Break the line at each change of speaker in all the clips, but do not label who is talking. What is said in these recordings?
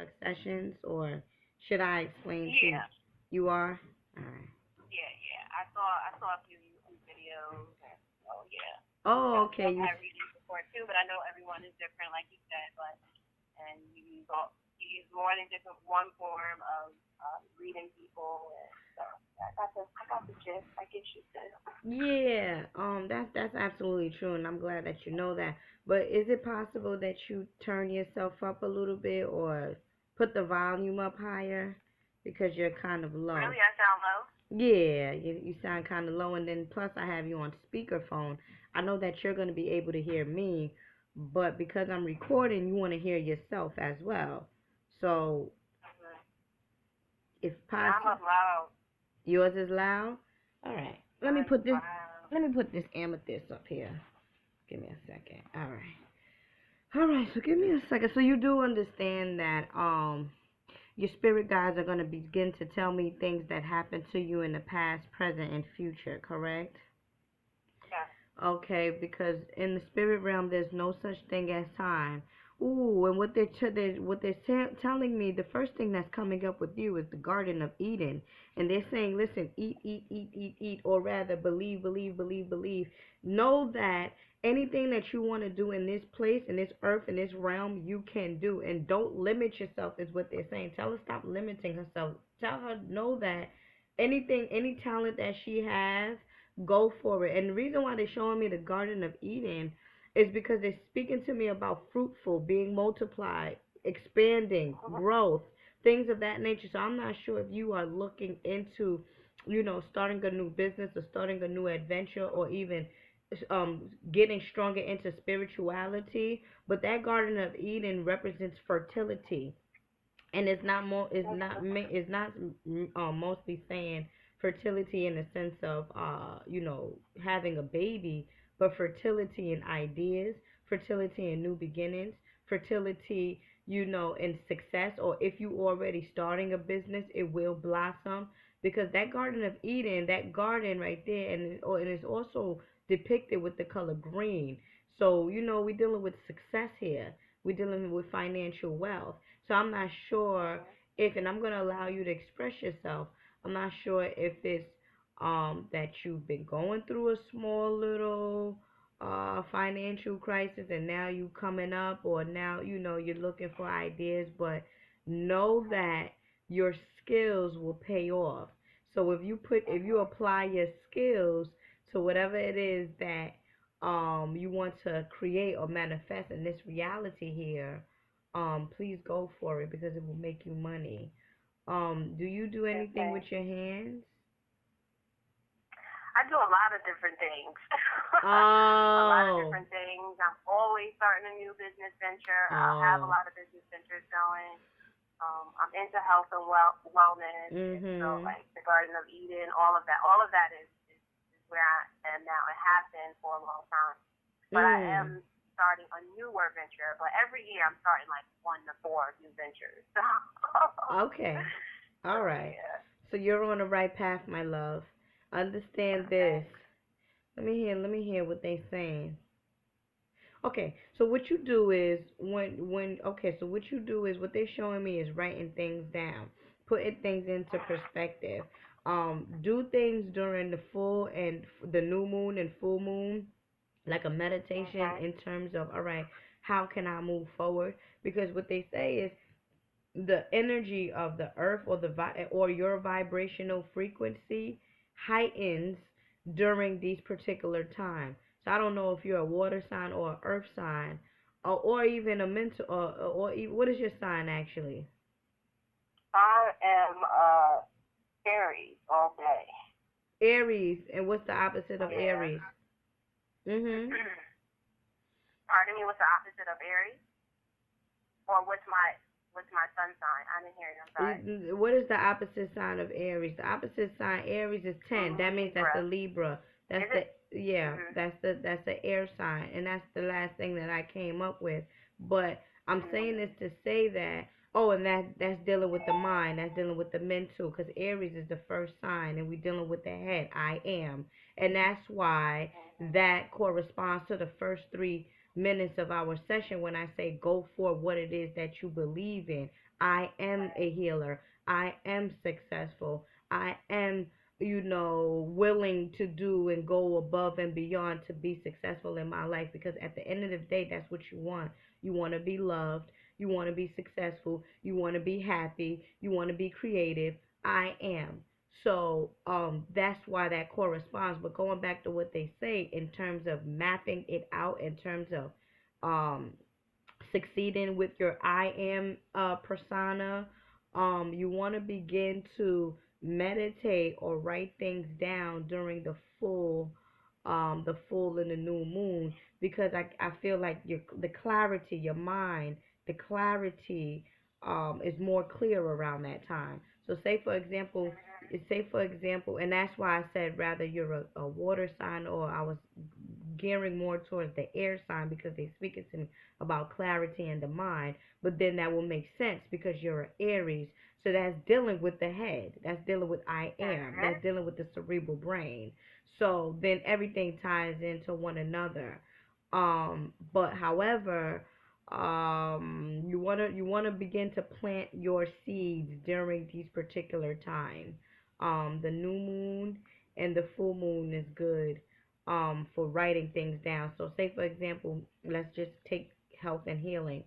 like sessions, or should I explain to you?
Yeah,
You are? All right.
yeah. I saw a few YouTube videos. And, oh yeah,
Oh, okay.
I've had readings before too, but I know everyone is different, like you said. But and you use more than just one form of reading people, and so I got the gist. I get you sis.
Yeah, that's absolutely true, and I'm glad that you know that. But is it possible that you turn yourself up a little bit or put the volume up higher because you're kind of low?
Really, I sound low.
Yeah, you sound kind of low, and then plus I have you on speakerphone. I know that you're going to be able to hear me, but because I'm recording, you want to hear yourself as well. So,
Mm-hmm.
if
Yeah, I'm
possible,
up loud.
yours is loud. All right, let me
Mine
put
is
this.
loud.
Let me put this amethyst up here. Give me a second. All right. All right. So give me a second. So you do understand that your spirit guides are going to begin to tell me things that happened to you in the past, present, and future. Correct?
Yeah.
Okay, because in the spirit realm, there's no such thing as time. Ooh, and what they're telling me, the first thing that's coming up with you is the Garden of Eden, and they're saying, listen, eat, eat, eat, eat, eat, or rather, believe, believe, believe, believe. Know that anything that you want to do in this place, in this earth, in this realm, you can do, and don't limit yourself. Is what they're saying. Tell her stop limiting herself. Tell her know that anything, any talent that she has, go for it. And the reason why they're showing me the Garden of Eden is because they're speaking to me about fruitful, being multiplied, expanding, growth, things of that nature. So I'm not sure if you are looking into, starting a new business or starting a new adventure or even getting stronger into spirituality. But that Garden of Eden represents fertility, and it's not mostly saying fertility in the sense of having a baby, but fertility in ideas, fertility in new beginnings, fertility in success, or if you already starting a business, it will blossom, because that Garden of Eden, that garden right there, and it's also depicted with the color green. So we're dealing with success here, we're dealing with financial wealth. So I'm not sure if, and I'm gonna allow you to express yourself. I'm not sure if it's that you've been going through a small little financial crisis and now you coming up, or now you're looking for ideas, but know that your skills will pay off. So if you apply your skills to whatever it is that you want to create or manifest in this reality here, please go for it because it will make you money. Do you do anything
Okay.
with your hands?
I do a lot of different things. A lot of
Oh,
different things. I'm always starting a new business venture. I have a
oh,
lot of business ventures going. I'm into health and wellness, and so
mhm,
like the Garden of Eden, all of that is where I am now. It has been for a long time, but I
mm.
am starting a newer venture. But every year I'm starting like 1 to 4 new ventures.
Okay,
So
all right.
yeah.
So you're on the right path, my love. Understand
Okay.
this. Let me hear what they saying. Okay, so what you do is what they're showing me is writing things down, putting things into perspective. Do things during the full and the new moon and full moon, like a meditation
Okay.
in terms of, all right, how can I move forward? Because what they say is the energy of the earth, or or your vibrational frequency heightens during these particular times. So I don't know if you're a water sign or an earth sign, or even a mental, what is your sign actually?
I am Aries all day.
Aries. And what's the opposite of
Yeah.
Aries? Mhm.
Pardon me. What's the opposite of Aries? Or what's my sun sign? I didn't hear you. I'm sorry.
What is the opposite sign of Aries? The opposite sign Aries is 10. That means that's a
Libra.
Libra. That's
Is
the
it?
yeah,
Mhm.
that's the air sign, and that's the last thing that I came up with. But I'm saying this
Mhm.
to say that, oh, and that's dealing with the mind, that's dealing with the mental, because Aries is the first sign, and we're dealing with the head. I am, and that's why
Mhm.
that corresponds to the first 3 minutes of our session when I say go for what it is that you believe in. I am
Right.
a healer. I am successful. I am, willing to do and go above and beyond to be successful in my life, because at the end of the day, that's what you want. You want to be loved. You want to be successful. You want to be happy. You want to be creative. I am. So that's why that corresponds. But going back to what they say in terms of mapping it out, in terms of um, succeeding with your I am persona, you want to begin to meditate or write things down during the full and the new moon, because I feel like the clarity, your mind, the clarity is more clear around that time. So say for example, and that's why I said rather you're a water sign, or I was gearing more towards the air sign because they're speaking to me about clarity in the mind. But then that will make sense because you're an Aries. So that's dealing with the head. That's dealing with I am.
Mhm.
That's dealing with the cerebral brain. So then everything ties into one another. But however, you wanna begin to plant your seeds during these particular times. The new moon and the full moon is good for writing things down. So say for example, let's just take health and healing.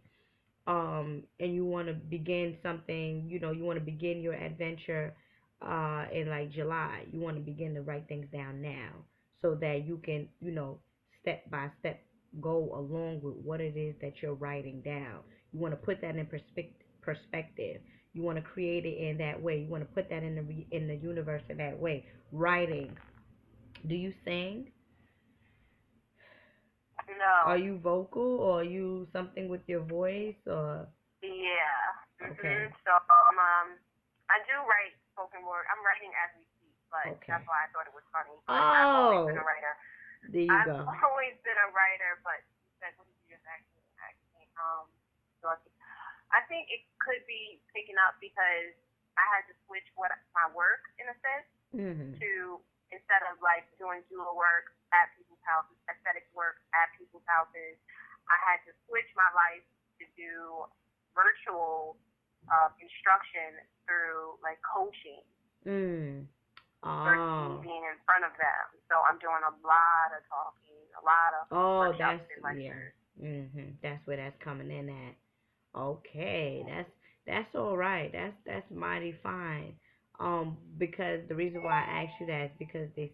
And you want to begin something, you want to begin your adventure in like July. You want to begin to write things down now so that you can, step by step go along with what it is that you're writing down. You want to put that in perspective. You want to create it in that way. You want to put that in the universe in that way. Writing. Do you sing? Are
No.
you vocal, or are you something with your voice, or
Yeah.
okay,
So I do write spoken word. I'm writing as we speak, but that's
okay.
why I thought it was funny. But I've always been a
Oh,
writer.
there you
I've
go.
always been a writer, but you said, what did you just ask me? So I think it could be picking up because I had to switch what my work in a sense
Mhm.
to, instead of like doing doula work at people's houses, aesthetics work at people's houses, I had to switch my life to do virtual instruction through like coaching
Mm.
versus me
Oh.
being in front of them. So I'm doing a lot of talking, a lot of
Oh,
workshops
that's
and
yeah.
lectures.
Mhm. That's where that's coming in at. Okay, that's all right. That's mighty fine. Because the reason why I asked you that is because they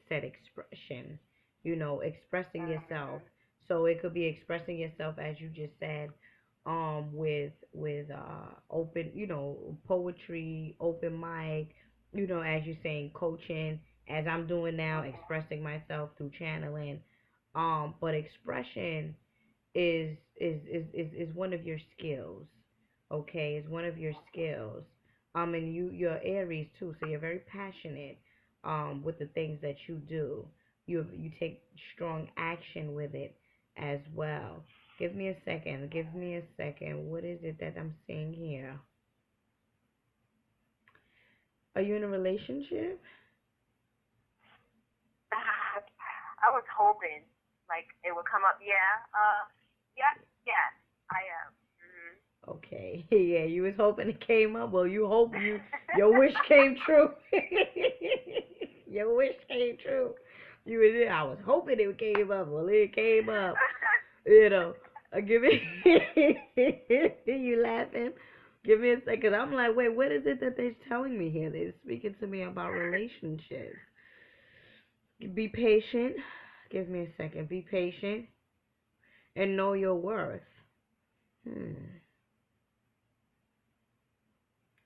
said expression. Expressing yourself.
Mm-hmm.
So it could be expressing yourself as you just said, with open, poetry, open mic, as you're saying, coaching, as I'm doing now,
Mm-hmm.
expressing myself through channeling. But expression is one of your skills. Okay, is one of your skills. And you're Aries too, so you're very passionate with the things that you do. You take strong action with it as well. Give me a second. Give me a second. What is it that I'm seeing here? Are you in a relationship?
I was hoping like it would come up. Yeah. Yes. Yes. I am. Mm-hmm.
Okay. Yeah, you was hoping it came up. Well, you hope your wish came true. Your wish came true. You was I was hoping it came up. Well, it came up. You know. Give me you laughing. Give me a second. I'm like, wait, what is it that they're telling me here? They're speaking to me about relationships. Be patient. Give me a second. Be patient and know your worth. Hmm.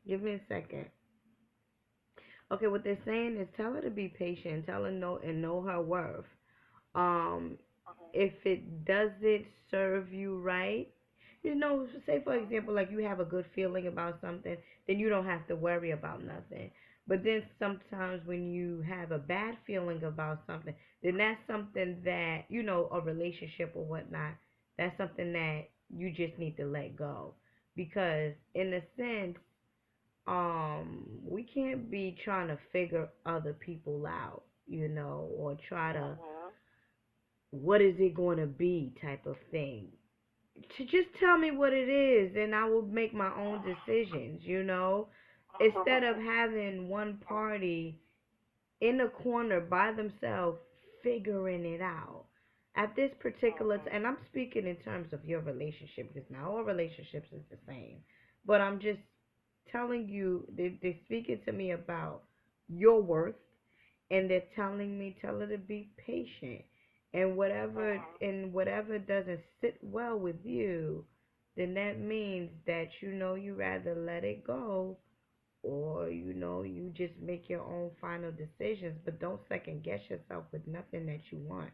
Give me a second. Okay, what they're saying is tell her to be patient, tell her know her worth. Um, if it doesn't serve you right, say for example, like you have a good feeling about something, then you don't have to worry about nothing. But then sometimes when you have a bad feeling about something, then that's something that, a relationship or whatnot, that's something that you just need to let go. Because in a sense, we can't be trying to figure other people out, or try to
Mm-hmm.
what is it going to be type of thing. to just tell me what it is and I will make my own decisions, you know? Instead of having one party in a corner by themselves figuring it out. At this particular and I'm speaking in terms of your relationship because not all relationships is the same. But I'm just telling you they're speaking to me about your worth and they're telling me tell her to be patient and whatever doesn't sit well with you, then that means that you rather let it go or you just make your own final decisions, but don't second guess yourself with nothing that you want.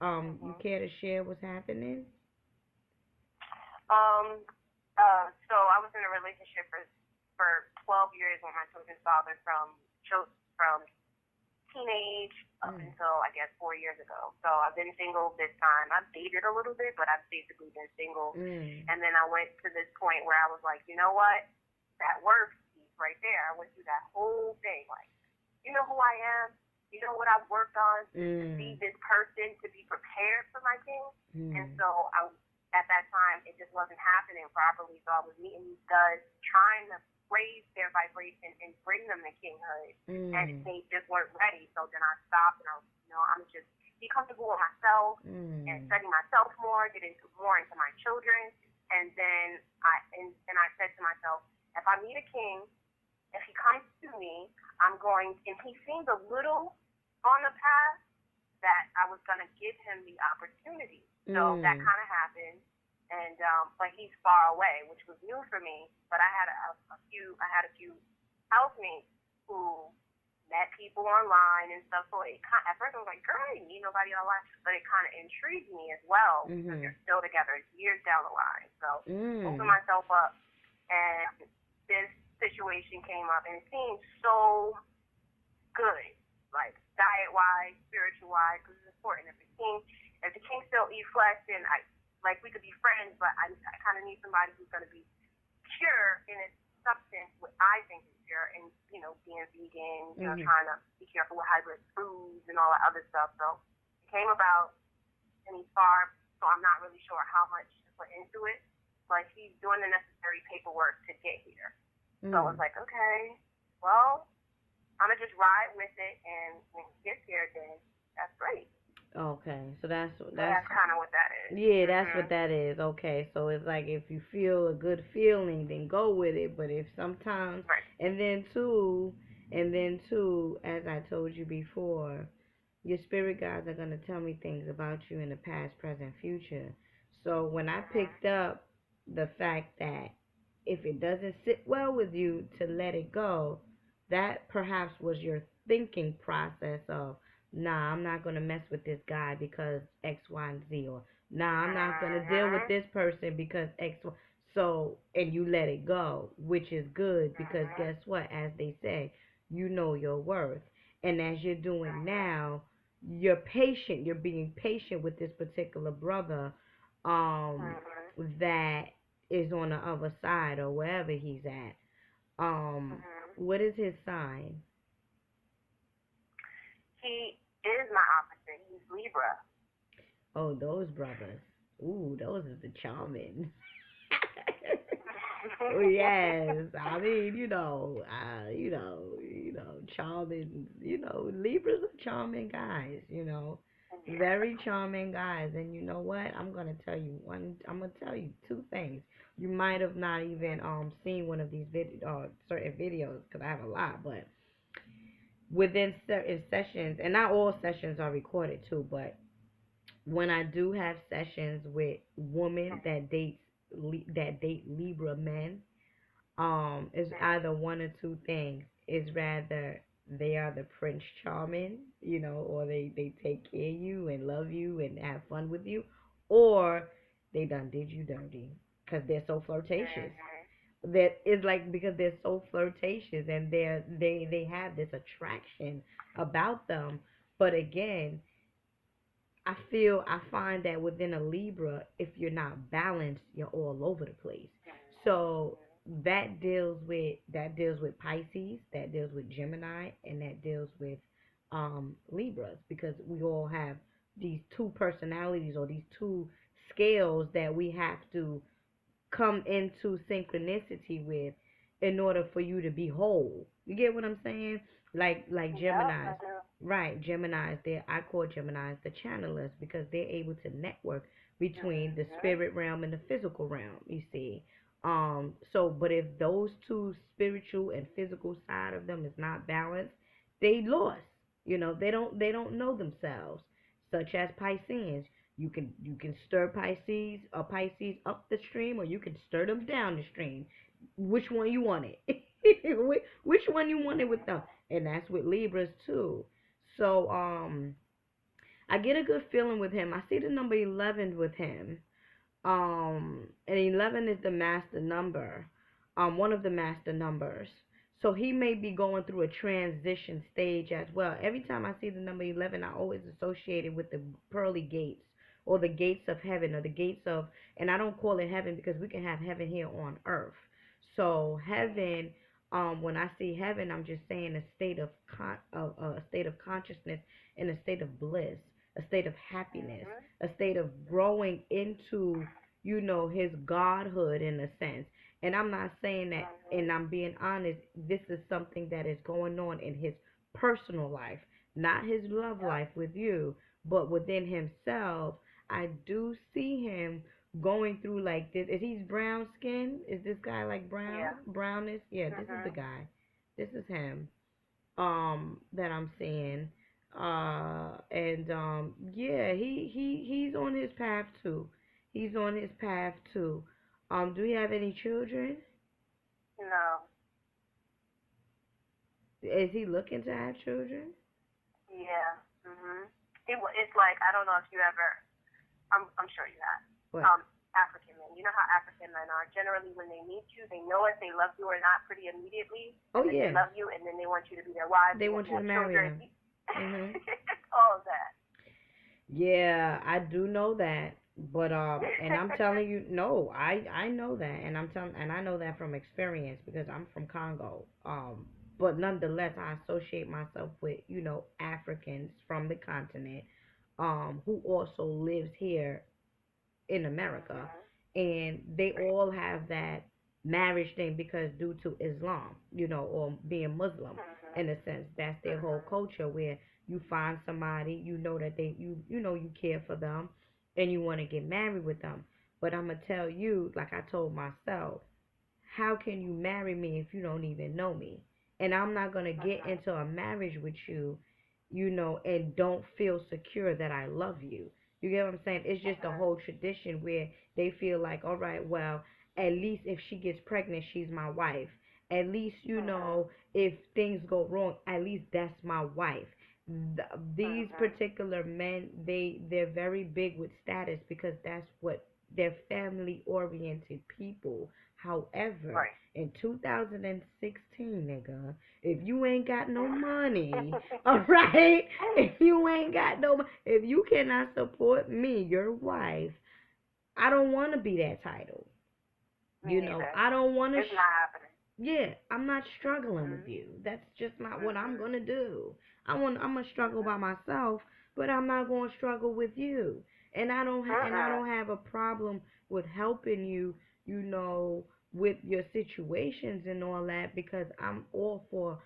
You care to share what's happening?
Um, so I was in a relationship for 12 years with my children's father from teenage up
Mm.
until I guess 4 years ago. So I've been single this time. I've dated a little bit, but I've basically been single.
Mm.
And then I went to this point where I was like, you know what? That works right there. I went through that whole thing. Like, you know who I am? You know what I've worked on to be
Mm.
this person, to be prepared for my king. And
Mm.
so at that time, it just wasn't happening properly. So I was meeting these guys, trying to raise their vibration and bring them to kinghood. And
Mm.
they just weren't ready. So then I stopped and I was, I'm just be comfortable with myself and
Mm.
study myself more, get more into my children. And then I said to myself, if I meet a king, if he comes to me, and he seemed a little on the path that I was going to give him the opportunity. So that
Mm.
kind of happened. And, but he's far away, which was new for me. But I had I had a few housemates who met people online and stuff. So at first I was like, girl, I didn't meet nobody online. But it kind of intrigued me as well because
Mhm.
they're still together years down the line. So opened
Mm.
myself up and this situation came up and it seemed so good, like diet wise, spiritual wise, because it's important. If the king still eat flesh, then we could be friends, but I kind of need somebody who's going to be pure in its substance, what I think is pure, and being vegan,
Mhm.
trying to be careful with hybrid foods and all that other stuff. So it came about, and he's far, so I'm not really sure how much to put into it, but he's doing the necessary paperwork to get here. So I was
Mm.
like, okay, well, I'm gonna just ride with it, and when he gets here, then that's great.
Okay, so that's
So
that's
that's kind of what that is.
yeah, that's what that is. Okay, so it's like if you feel a good feeling, then go with it. But if sometimes,
Right.
and then too, as I told you before, your spirit guides are gonna tell me things about you in the past, present, future. So when I picked up the fact that if it doesn't sit well with you, to let it go, that perhaps was your thinking process of, nah, I'm not gonna mess with this guy because X, Y, and Z, or nah, I'm not gonna deal with this person because X, Y. So, and you let it go, which is good because guess what? As they say, you know your worth. And as you're doing now, you're patient. You're being patient with this particular brother, um, that is on the other side or wherever he's at. What is his sign?
He is my opposite. He's Libra.
Oh, those brothers. Ooh, those are the charming. Oh yes, I mean, charming. Libras are charming guys.
Yeah.
Very charming guys. And you know what? I'm gonna tell you one. I'm gonna tell you two things. You might have not even seen one of these certain videos because I have a lot, but within certain sessions, and not all sessions are recorded too, but when I do have sessions with women that date Libra men, it's either one or two things. It's rather they are the Prince Charming, or they take care of you and love you and have fun with you, or they done did you dirty because they're so flirtatious. That is like because they're so flirtatious and they have this attraction about them. But again, I find that within a Libra, if you're not balanced, you're all over the place. So that deals with Pisces, that deals with Gemini, and that deals with Libras because we all have these two personalities or these two scales that we have to come into synchronicity with in order for you to be whole. You get what I'm saying? Like
Yep, I
Gemini's.
do.
Right, Gemini's, they I call Gemini's the channelers because they're able to network between the
Mhm.
spirit realm and the physical realm, you see. So but if those two spiritual and physical side of them is not balanced, they lost. They don't know themselves. Such as Pisceans. You can stir Pisces up the stream, or you can stir them down the stream. Which one you want it? Which one you want it with them? And that's with Libras too. So I get a good feeling with him. I see the number 11 with him. And 11 is the master number, one of the master numbers. So he may be going through a transition stage as well. Every time I see the number 11, I always associate it with the pearly gates or the gates of heaven or the gates of, and I don't call it heaven because we can have heaven here on earth. So heaven, when I see heaven, I'm just saying a state of a state of consciousness and a state of bliss, a state of happiness,
Mhm.
a state of growing into, his godhood in a sense. And I'm not saying that,
Mhm.
and I'm being honest, this is something that is going on in his personal life, not his love
Yep.
life with you, but within himself. I do see him going through like this. Is he's brown skin? Is this guy like brown?
Yeah.
Brownish? Yeah, this is the
Mhm.
guy. This is him. That I'm seeing. And yeah, he's on his path too. He's on his path too. Do you have any children?
No.
Is he looking to have children?
Yeah. Mhm. It's like, I don't know if you ever. I'm sure you have.
What?
African men. You know how African men are. Generally, when they meet you, they know if they love you or not pretty immediately,
Oh
and then they
yeah,
love you, and then they want you to be their wives.
they
They want
want
you
you
to
to
have
marry
children.
them. Mhm.
All of that.
Yeah, I do know that. But and I'm telling you, no, I know that, and I know that from experience because I'm from Congo. But nonetheless, I associate myself with Africans from the continent, who also lives here in America,
Mhm.
and they
Right.
all have that marriage thing because due to Islam, or being Muslim,
Mhm.
in a sense, that's their whole
Mhm.
culture where you find somebody, that you care for them, and you want to get married with them. But I'm gonna tell you, like I told myself, how can you marry me if you don't even know me? And I'm not going to get
Mhm.
into a marriage with you, and don't feel secure that I love you. You get what I'm saying? It's just a
Mhm.
whole tradition where they feel like, all right, well, at least if she gets pregnant, she's my wife. At least,
Mhm.
if things go wrong, at least that's my wife. These
Mhm.
particular men, they're very big with status because that's what they're family oriented people. However,
Right.
in 2016, nigga, if you ain't got no money, all right, if you ain't got no, if you cannot support me, your wife, I don't want to be that title.
Me neither.
I don't want to.
It's not happening.
Yeah, I'm not struggling with
Mhm.
you. That's just not what I'm
Mhm.
gonna do. I'm gonna struggle by
Mhm.
myself, but I'm not gonna struggle with you. And I don't
Mhm.
have a problem with helping you, with your situations and all that because I'm all for,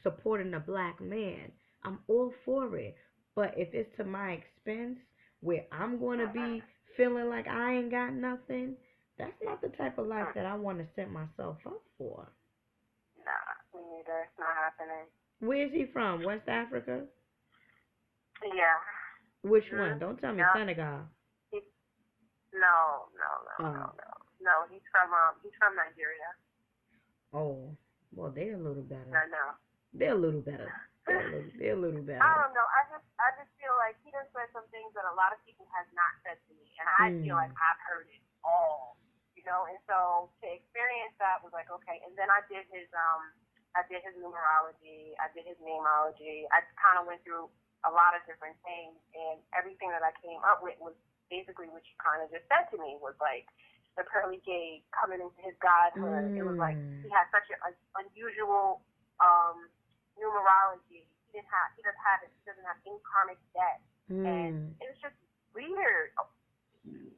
supporting a black man. I'm all for it. But if it's to my expense where I'm gonna
Mhm.
be feeling like I ain't got nothing, that's not the type of life
Mhm.
that I want to set myself up for.
Nah, me neither. It's not happening.
Where is he from? West Africa?
Yeah.
Which
Mhm.
one? Don't tell me
Yep.
Senegal.
He, no, no, no, no,
Oh,
no. No, he's from Nigeria.
oh. Well, they're a little better.
No, no.
They're a little better. They're a little
I
better.
don't know. I just feel like he done said some things that a lot of people has not said to me, and I feel like
Mm.
I've heard it all, And so to experience that was like okay. And then I did his numerology, I did his namology. I kind of went through a lot of different things, and everything that I came up with was basically what you kind of just said to me was like the pearly gate coming into his godhood. It was like
Mm.
he had such an unusual um numerology. He doesn't have any karmic debt. And
Mm.
it was just weird.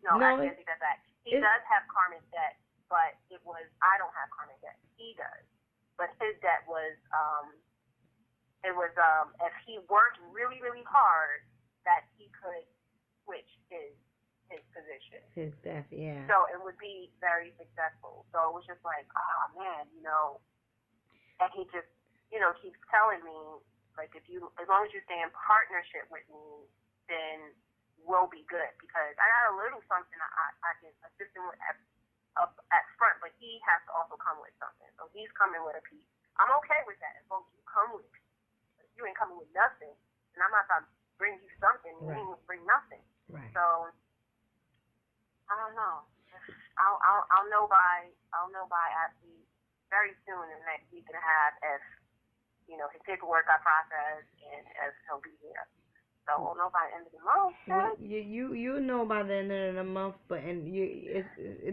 No,
No,
actually, I take that back. He
it
does have karmic debt, but it was I don't have karmic debt. He does, but his debt was it was if he worked really really hard that he could switch his position.
his death, yeah.
So it would be very successful. So it was just like, oh man, and he just keeps telling me like if you as long as you stay in partnership with me, then we'll be good because I got a little something I can assist him with up at front, but he has to also come with something. So he's coming with a piece. I'm okay with that as long as you come with it. If you ain't coming with nothing, and I'm not gonna bring you something, and
Right.
you ain't bring nothing.
Right.
So I don't know. I'll know by actually very soon in the next week and a half if his paperwork got processed and if he'll be here. So we'll know by the end of the month.
Well, you know by the end of the month, but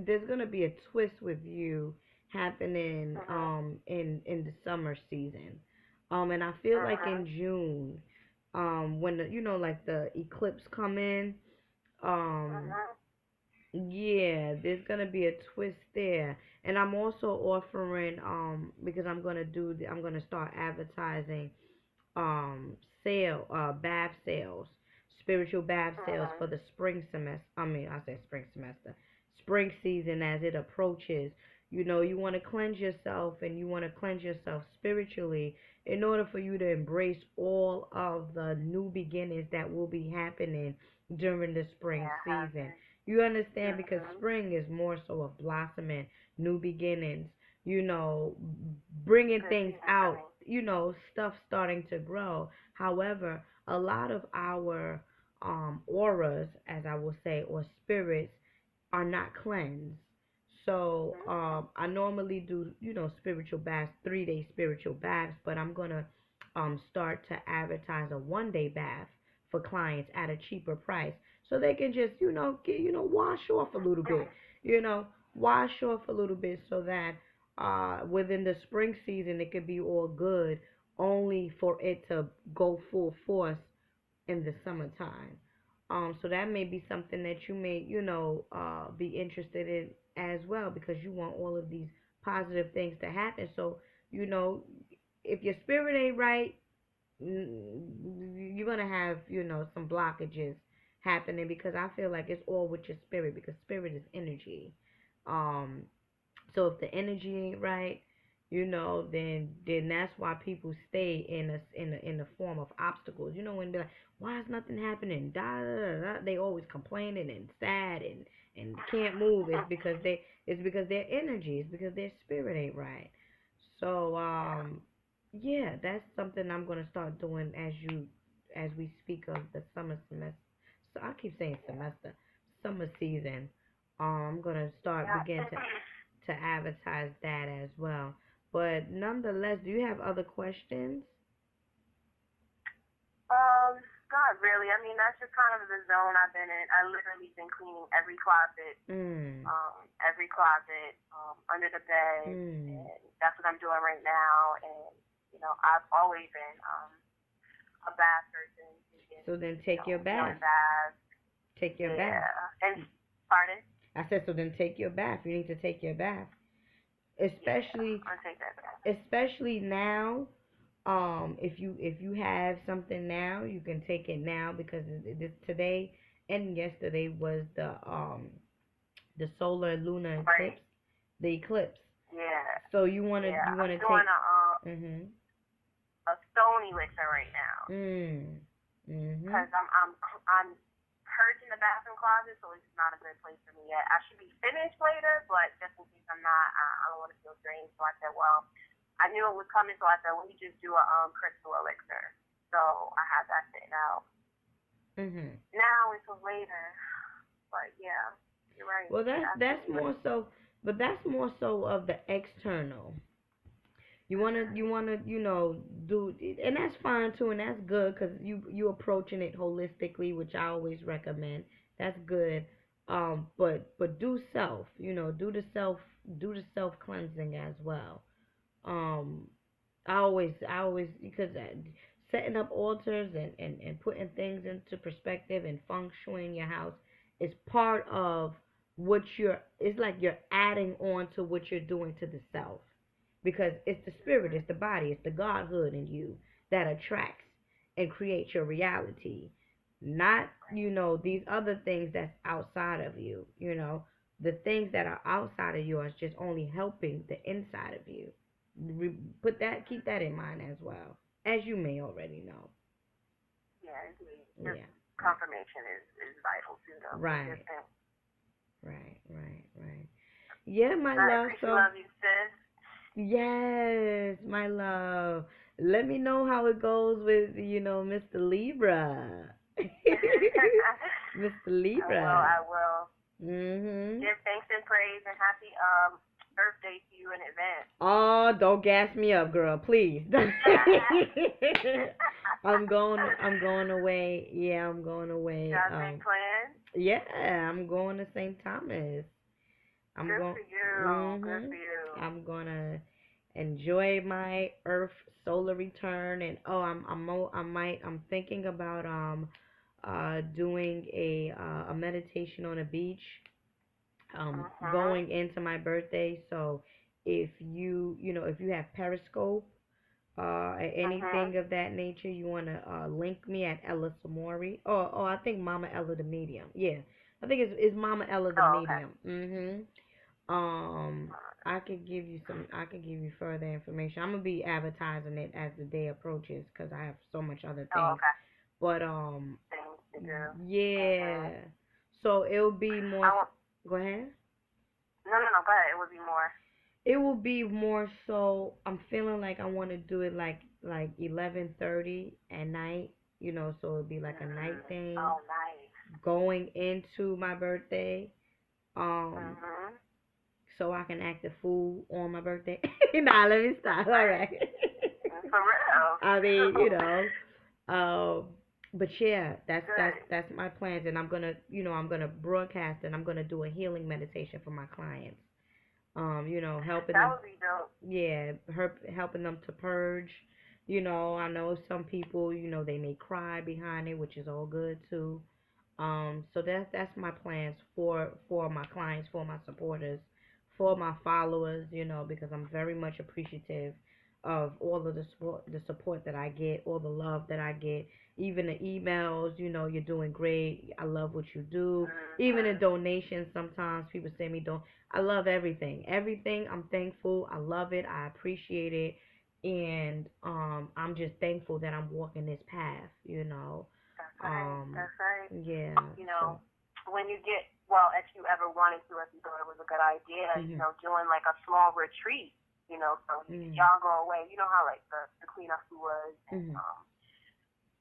there's gonna be a twist with you happening in the summer season, and I feel like in June, when like the eclipse come in, um yeah, there's gonna be a twist there, and I'm also offering because I'm gonna start advertising um bath sales, spiritual bath sales for the spring semester. I mean, I say spring semester, spring season as it approaches. You want to cleanse yourself and you want to cleanse yourself spiritually in order for you to embrace all of the new beginnings that will be happening during the spring season. You understand? Because spring is more so of blossoming, new beginnings, you know, bringing things out, stuff starting to grow. However, a lot of our auras, as I will say, or spirits, are not cleansed. So I normally do, spiritual baths, 3 day spiritual baths, but I'm gonna start to advertise a 1 day bath for clients at a cheaper price, so they can just, wash off a little bit, you know, wash off a little bit, so that within the spring season it could be all good, only for it to go full force in the summertime. So that may be something that you may, be interested in as well, because you want all of these positive things to happen. So, you know, if your spirit ain't right, you're gonna have, some blockages happening, because I feel like it's all with your spirit, because spirit is energy. Um, so if the energy ain't right, then that's why people stay in the form of obstacles. When they're like, why is nothing happening? Da, da, da, da. They always complaining and sad and can't move. It's because their energy, it's because their spirit ain't right. So yeah, that's something I'm gonna start doing as we speak of the summer semester. So I keep saying semester, summer season. I'm gonna start begin to advertise that as well. But nonetheless, do you have other questions?
Um, Not really. I mean, that's just kind of the zone I've been in. I literally been cleaning
Mm.
every closet, under the bed,
Mm.
and that's what I'm doing right now. And I've always been a bath person.
So then take your bath.
Doing baths.
Take your bath.
Yeah. And pardon?
I said, so then take your bath. You need to take your bath, especially
I'll take that bath.
especially now. If you have something now, you can take it now, because today and yesterday was the solar and lunar eclipse,
Right.
the eclipse.
Yeah.
So you wanna
Yeah.
you wanna
I'm doing
take. Mhm.
a stone elixir right now.
Mhm.
Because I'm purging the bathroom closet, so it's not a good place for me yet. I should be finished later, but just in case I'm not, I don't want to feel drained. So I said, well, I knew it was coming, so I said, let me just do a crystal elixir. So I have that sitting out.
Mhm.
Now until later, but yeah, you're right.
Well, that's more so, but that's more so of the external. You wanna do, and that's fine too, and that's good, because you approaching it holistically, which I always recommend. That's good. But do self, do the self cleansing as well. Um, I always, because setting up altars and putting things into perspective and feng shuiing your house It's part of what you're. It's like you're adding on to what you're doing to the self, because it's the spirit, it's the body, it's the godhood in you that attracts and creates your reality, not these other things that's outside of you. The things that are outside of yours just only helping the inside of you. Keep that in mind as well, as you may already know.
Yeah, indeed. Just
Yeah, right,
confirmation is vital too, though. Just
right,
think.
right, right, right. Yeah, my
I
love.
appreciate
So
love you, sis.
yes, my love. Let me know how it goes with Mr. Libra. Mr.
I will.
Libra.
I will.
Mhm.
Give thanks and praise and happy birthday to you in advance.
Oh, don't gas me up, girl, please. I'm going away. Yeah, I'm going away.
Got big plans?
Yeah, I'm going to St. Thomas. I'm
Good
going.
for you. Good
Mhm.
for you.
I'm gonna enjoy my Earth solar return, and I'm thinking about doing a meditation on a beach
Mhm.
going into my birthday. So if you have Periscope
Mhm.
anything of that nature, you want to link me at Ella Samori. Oh, I think Mama Ella the Medium. Yeah, I think it's Mama Ella the
Oh, okay.
Medium. Um, I could give you further information. I'm gonna be advertising it as the day approaches because I have so much other
Oh,
things.
okay.
But
Things to do. Mhm.
yeah. So it'll be
I
more.
won't.
Go ahead.
No, no, no. Go ahead. It would be more.
It will be more so. I'm feeling like I want to do it like 11:30 at night. So it'll be like a night thing
Oh, nice.
going into my birthday. Um,
Mhm.
so I can act a fool on my birthday. Nah, let me stop. All
Right.
right.
For real.
I mean, um, but yeah, that's that's
Good.
that's my plans, and I'm gonna broadcast, and I'm gonna do a healing meditation for my clients. Helping
That
them,
would be dope.
yeah, helping them to purge. I know some people, they may cry behind it, which is all good too. So that's my plans for my clients, for my supporters, for my followers. Because I'm very much appreciative of all of the support that I get, all the love that I get, even the emails. You're doing great. I love what you do. Even the
Mhm.
donations, sometimes people send me don't. I love everything. Everything. I'm thankful. I love it. I appreciate it. And I'm just thankful that I'm walking this path.
That's right.
Um,
That's right.
yeah.
You
So.
know, when you get, well, if you ever wanted to, if you thought it was a good idea,
Mhm.
doing like a small retreat, so
Mhm.
y'all go away. You know how like the Queen of was and
Mhm.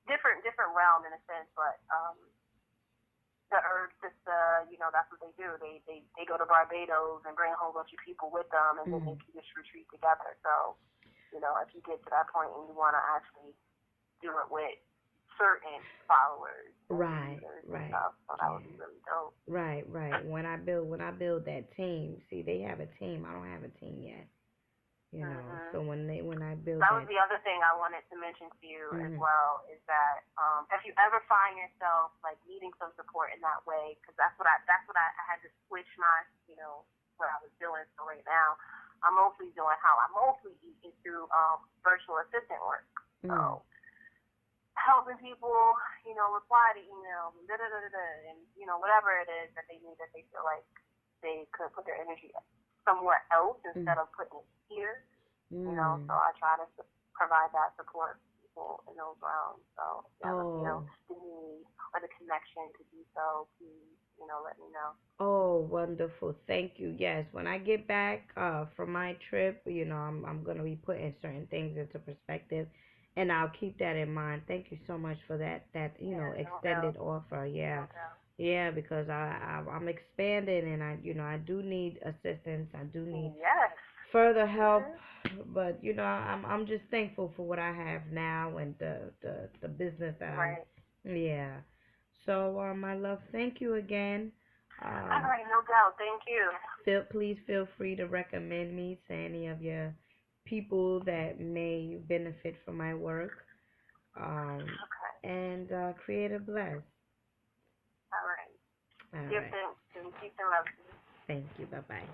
different realm in a sense, but the Earth sister, that's what they do. They go to Barbados and bring a whole bunch of people with them, and then they
Mhm.
can just retreat together. So, if you get to that point and you want to actually do it with certain followers and
Right.
leaders and
Right.
stuff, so that would be
Yeah.
really dope.
Right. Right. When I build that team, see, they have a team. I don't have a team yet.
Mhm.
So when I build
That was
that.
the other thing I wanted to mention to you as
Mhm.
well is that if you ever find yourself like needing some support in that way, because that's what I had to switch my what I was doing. So right now, I'm mostly into virtual assistant work.
Mhm.
So helping people, reply to emails and da da da da da, and whatever it is that they need that they feel like they could put their energy somewhere else instead
Mhm.
of putting it here. So
Mhm.
I try to provide that support for people in those realms. So if you ever feel
Oh.
the need or the connection to do so, please, let me know.
Oh, wonderful. Thank you. Yes, when I get back from my trip, I'm gonna be putting certain things into perspective, and I'll keep that in mind. Thank you so much for that
Yeah, no doubt,
extended offer.
no
Yeah.
doubt.
Yeah, because I'm expanding, and I do need assistance. I do need
Yes.
further help,
Mhm.
but I'm just thankful for what I have now, and the business that I'm.
Right.
Yeah. So, my love, thank you again.
All
Um,
right, no doubt. Thank you.
please feel free to recommend me to any of your people that may benefit from my work. Um,
Okay.
and create a bless.
All right.
All right.
Different and peace and love to you.
Thank you. Bye bye.